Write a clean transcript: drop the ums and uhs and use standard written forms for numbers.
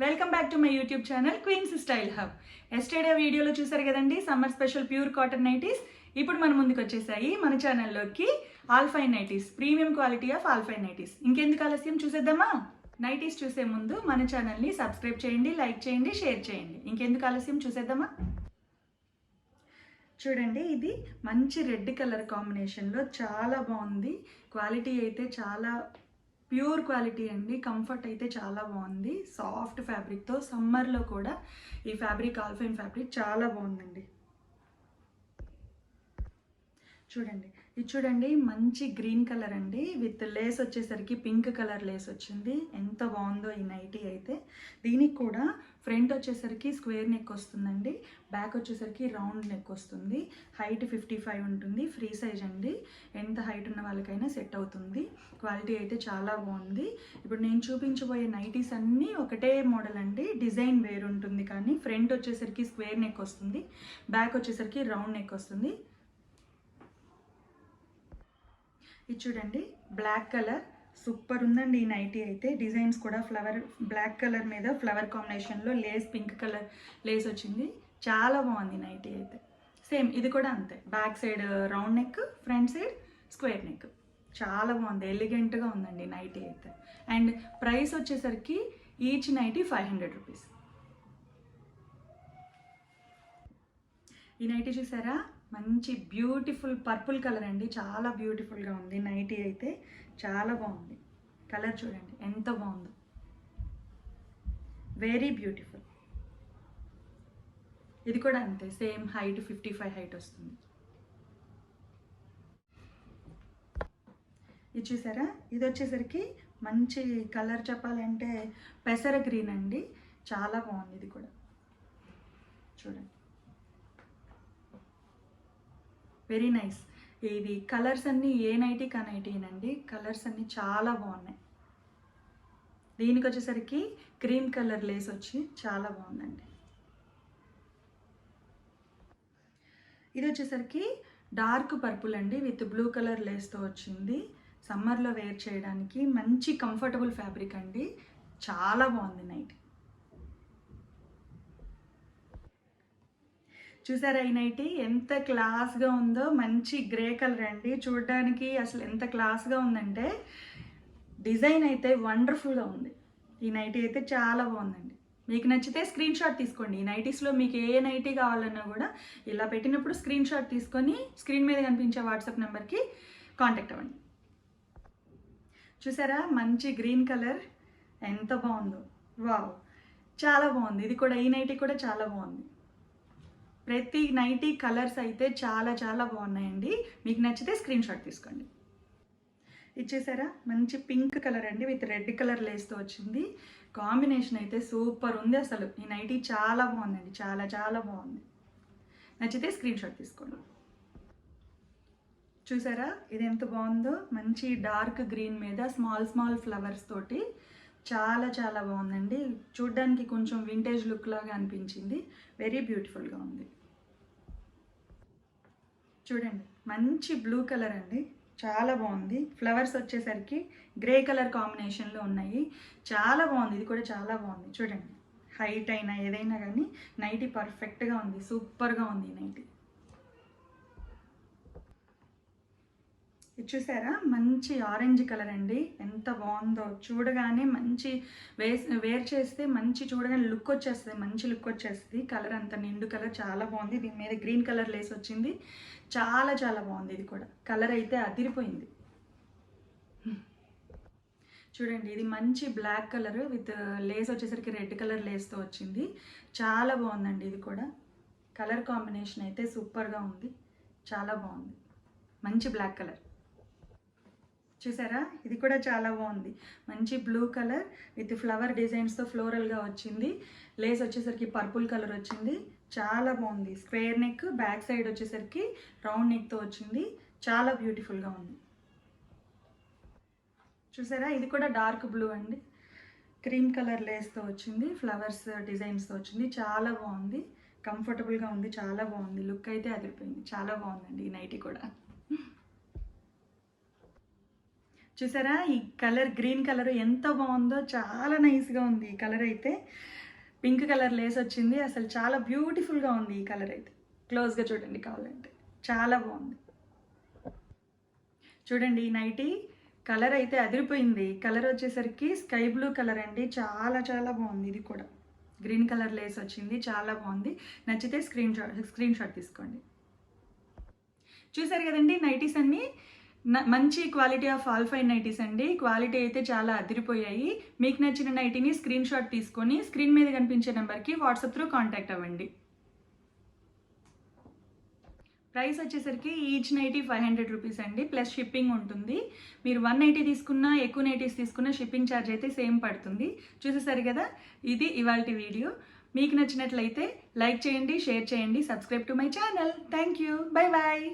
Welcome back to my YouTube channel Queens Style Hub. Yesterday వీడియోలో చూసారు కదండి summer special pure cotton nighties. ఇప్పుడు మన ముందుకు వచ్చేసాయి మన ఛానల్లోకి alpine nighties, premium quality of alpine nighties. ఇంకెందుకు ఆలస్యం, చూసేద్దామా? నైటీస్ చూసే ముందు మన ఛానల్ని సబ్స్క్రైబ్ చేయండి, లైక్ చేయండి, షేర్ చేయండి. ఇంకెందుకు ఆలస్యం, చూసేద్దామా? చూడండి, ఇది మంచి రెడ్ కలర్ కాంబినేషన్లో చాలా బాగుంది. క్వాలిటీ అయితే చాలా ప్యూర్ క్వాలిటీ అండి. కంఫర్ట్ అయితే చాలా బాగుంది. సాఫ్ట్ ఫ్యాబ్రిక్తో సమ్మర్లో కూడా ఈ ఫ్యాబ్రిక్ ఆల్ఫైన్ ఫ్యాబ్రిక్ చాలా బాగుందండి. చూడండి, ఇది చూడండి, మంచి గ్రీన్ కలర్ అండి. విత్ లేస్ వచ్చేసరికి పింక్ కలర్ లేస్ వచ్చింది. ఎంత బాగుందో ఈ నైటీ అయితే. దీనికి కూడా ఫ్రంట్ వచ్చేసరికి స్క్వేర్ నెక్ వస్తుందండి, బ్యాక్ వచ్చేసరికి రౌండ్ నెక్ వస్తుంది. హైట్ 55 ఉంటుంది. ఫ్రీ సైజ్ అండి, ఎంత హైట్ ఉన్న వాళ్ళకైనా సెట్ అవుతుంది. క్వాలిటీ అయితే చాలా బాగుంది. ఇప్పుడు నేను చూపించబోయే నైటీస్ అన్నీ ఒకటే మోడల్ అండి. డిజైన్ వేరు ఉంటుంది, కానీ ఫ్రంట్ వచ్చేసరికి స్క్వేర్ నెక్ వస్తుంది, బ్యాక్ వచ్చేసరికి రౌండ్ నెక్ వస్తుంది. ఇది చూడండి, బ్లాక్ కలర్ సూపర్ ఉందండి ఈ నైటీ అయితే. డిజైన్స్ కూడా ఫ్లవర్, బ్లాక్ కలర్ మీద ఫ్లవర్ కాంబినేషన్లో లేస్, పింక్ కలర్ లేస్ వచ్చింది. చాలా బాగుంది నైటీ అయితే. సేమ్ ఇది కూడా అంతే, back side round neck, front side square neck. చాలా బాగుంది, ఎలిగెంట్గా ఉందండి నైటీ అయితే. అండ్ ప్రైస్ వచ్చేసరికి ఈచ్ నైటీ 500 రూపీస్. ఈ నైటీ చూసారా, మంచి బ్యూటిఫుల్ పర్పుల్ కలర్ అండి. చాలా బ్యూటిఫుల్గా ఉంది నైటీ అయితే. చాలా బాగుంది కలర్, చూడండి ఎంత బాగుందో. Very beautiful. ఇది కూడా అంతే, సేమ్ హైట్ 55 హైట్ వస్తుంది. ఇది చూసారా, ఇది వచ్చేసరికి మంచి కలర్ చెప్పాలంటే పెసర గ్రీన్ అండి. చాలా బాగుంది ఇది కూడా, చూడండి వెరీ నైస్. ఇది కలర్స్ అన్నీ ఏ నైటీ కా నైటీనండి. కలర్స్ అన్నీ చాలా బాగున్నాయి. దీనికి వచ్చేసరికి క్రీమ్ కలర్ లేస్ వచ్చి చాలా బాగుందండి. ఇది వచ్చేసరికి డార్క్ పర్పుల్ అండి, విత్ బ్లూ కలర్ లేస్తో వచ్చింది. సమ్మర్లో వేర్ చేయడానికి మంచి కంఫర్టబుల్ ఫ్యాబ్రిక్ అండి. చాలా బాగుంది నైటీ. చూసారా ఈ నైటీ ఎంత క్లాస్గా ఉందో. మంచి గ్రే కలర్ అండి, చూడడానికి అసలు ఎంత క్లాస్గా ఉందంటే. డిజైన్ అయితే వండర్ఫుల్గా ఉంది. ఈ నైటీ అయితే చాలా బాగుందండి. మీకు నచ్చితే స్క్రీన్ షాట్ తీసుకోండి. ఈ నైటీస్లో మీకు ఏ నైటీ కావాలన్నా కూడా ఇలా పెట్టినప్పుడు స్క్రీన్ షాట్ తీసుకొని స్క్రీన్ మీద కనిపించే వాట్సాప్ నెంబర్కి కాంటాక్ట్ అవ్వండి. చూసారా, మంచి గ్రీన్ కలర్ ఎంత బాగుందో. వావ్, చాలా బాగుంది. ఇది కూడా, ఈ నైటీ కూడా చాలా బాగుంది. ప్రతి నైటీ కలర్స్ అయితే చాలా చాలా బాగున్నాయండి. మీకు నచ్చితే స్క్రీన్ షాట్ తీసుకోండి. ఇచ్చేసారా, మంచి పింక్ కలర్ అండి, విత్ రెడ్ కలర్ లేస్తో వచ్చింది. కాంబినేషన్ అయితే సూపర్ ఉంది అసలు. ఈ నైటీ చాలా బాగుందండి, చాలా చాలా బాగుంది. నచ్చితే స్క్రీన్ షాట్ తీసుకోండి. చూసారా, ఇది ఎంత బాగుందో. మంచి డార్క్ గ్రీన్ మీద స్మాల్ స్మాల్ ఫ్లవర్స్ తోటి చాలా చాలా బాగుందండి. చూడ్డానికి కొంచెం వింటేజ్ లుక్ లాగా అనిపించింది. వెరీ బ్యూటిఫుల్గా ఉంది. చూడండి, మంచి బ్లూ కలర్ అండి, చాలా బాగుంది. ఫ్లవర్స్ వచ్చేసరికి గ్రే కలర్ కాంబినేషన్లో ఉన్నాయి. చాలా బాగుంది. ఇది కూడా చాలా బాగుంది. చూడండి, హైట్ అయినా ఏదైనా కానీ నైటీ పర్ఫెక్ట్గా ఉంది. సూపర్గా ఉంది ఈ నైటీ. ఇది చూసారా, మంచి ఆరెంజ్ కలర్ అండి, ఎంత బాగుందో. చూడగానే మంచి వేర్ చేస్తే మంచి చూడగానే లుక్ వచ్చేస్తుంది, మంచి లుక్ వచ్చేస్తుంది. కలర్ అంత నిండు కలర్, చాలా బాగుంది. దీని మీద గ్రీన్ కలర్ లేస్ వచ్చింది. చాలా చాలా బాగుంది. ఇది కూడా కలర్ అయితే అదిరిపోయింది. చూడండి, ఇది మంచి బ్లాక్ కలర్ విత్ లేస్ వచ్చేసరికి రెడ్ కలర్ లేస్తో వచ్చింది. చాలా బాగుందండి. ఇది కూడా కలర్ కాంబినేషన్ అయితే సూపర్గా ఉంది. చాలా బాగుంది, మంచి బ్లాక్ కలర్. చూసారా, ఇది కూడా చాలా బాగుంది. మంచి బ్లూ కలర్ విత్ ఫ్లవర్ డిజైన్స్తో ఫ్లోరల్గా వచ్చింది. లేస్ వచ్చేసరికి పర్పుల్ కలర్ వచ్చింది. చాలా బాగుంది. స్క్వేర్ నెక్, బ్యాక్ సైడ్ వచ్చేసరికి రౌండ్ నెక్తో వచ్చింది. చాలా బ్యూటిఫుల్గా ఉంది. చూసారా, ఇది కూడా డార్క్ బ్లూ అండి, క్రీమ్ కలర్ లేస్తో వచ్చింది. ఫ్లవర్స్ డిజైన్స్తో వచ్చింది. చాలా బాగుంది, కంఫర్టబుల్గా ఉంది. చాలా బాగుంది. లుక్ అయితే అదిరిపోయింది. చాలా బాగుందండి ఈ నైటీ కూడా. చూసారా ఈ కలర్ గ్రీన్ కలర్ ఎంత బాగుందో, చాలా నైస్గా ఉంది ఈ కలర్ అయితే. పింక్ కలర్ లేస్ వచ్చింది, అసలు చాలా బ్యూటిఫుల్గా ఉంది ఈ కలర్ అయితే. క్లోజ్గా చూడండి కావాలంటే, చాలా బాగుంది. చూడండి ఈ నైటీ కలర్ అయితే అదిరిపోయింది. కలర్ వచ్చేసరికి స్కై బ్లూ కలర్ అండి, చాలా చాలా బాగుంది. ఇది కూడా గ్రీన్ కలర్ లేస్ వచ్చింది, చాలా బాగుంది. నచ్చితే స్క్రీన్ షాట్ తీసుకోండి. చూసారు కదండి నైటీస్ అన్నీ మంచి క్వాలిటీ ఆఫ్ ఆల్ఫైన్ నైటీస్ అండి. క్వాలిటీ అయితే చాలా అదిరిపోయాయి. మీకు నచ్చిన నైటీని స్క్రీన్ షాట్ తీసుకొని స్క్రీన్ మీద కనిపించే నెంబర్కి వాట్సాప్ త్రూ కాంటాక్ట్ అవ్వండి. ప్రైస్ వచ్చేసరికి ఈచ్ నైటీ 500 రూపీస్ అండి, ప్లస్ షిప్పింగ్ ఉంటుంది. మీరు 1 నైటీ తీసుకున్నా, ఎక్కువ నైటీస్ తీసుకున్నా షిప్పింగ్ ఛార్జ్ అయితే సేమ్ పడుతుంది. చూసేసారు కదా, ఇది ఇవాల్టి వీడియో. మీకు నచ్చినట్లయితే లైక్ చేయండి, షేర్ చేయండి, subscribe to my channel. Thank you, bye bye.